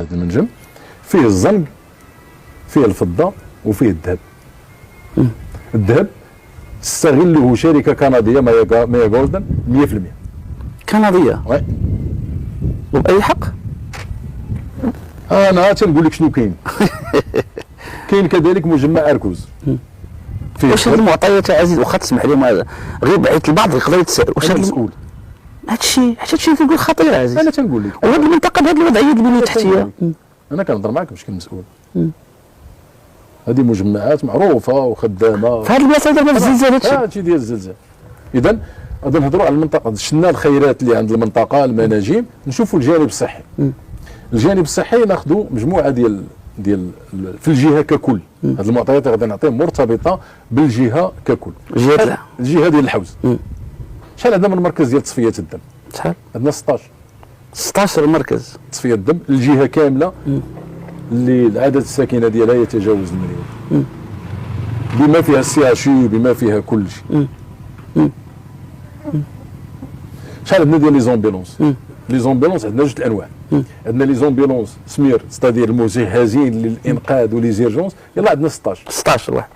هذا المنجم فيه الزنق، فيه الفضه، وفيه الذهب. الذهب تستغله شركه كنديه مايا جولدن 100%. كنديه؟ وي. وباي حق؟ انا تنقول لك شنو كاين. كاين كذلك مجمع اركوز. واش هاد المعطيات يا عزيز، واخا تسمح لي هذا غير بعيد البعض يقدر يتسائل واش هاد المسؤول هادشي تنقول خطير يا عزيز. انا تنقول لك وهاد المنطقه بهاد الوضعيه البنيه التحتيه انا كنهضر معاك باش كنمسؤول. هذه مجمعات معروفه وخدامه في هاد البلاصه دابا في الزلزال هادشي ديال الزلزال. اذا غادي نهضروا على المنطقه، شفنا الخيرات اللي عند المنطقه، المناجم، نشوفوا الجانب الصحي. الجانب الصحي ناخذوا مجموعه ديال في الجهه ككل. هذه المعطيات اللي غادي نعطيهم مرتبطه بالجهه ككل. الجهه ديال الحوز. شحال عندنا من مركز ديال تصفيه الدم؟ شحال؟ عندنا 16 مركز تصفيه الدم، الجهه كامله اللي العدد الساكنه ديالها يتجاوز المليون. بما فيها السي اتش يو، بما فيها كل شيء. شحال عندنا ديال لي زومبيلونس؟ لي زومبيلونس عندنا جوج الانواع. عندنا لي زومبيلونس سمير ستادير المجهزين للانقاذ ولي زيرجونس، يلا عندنا 16 واحد.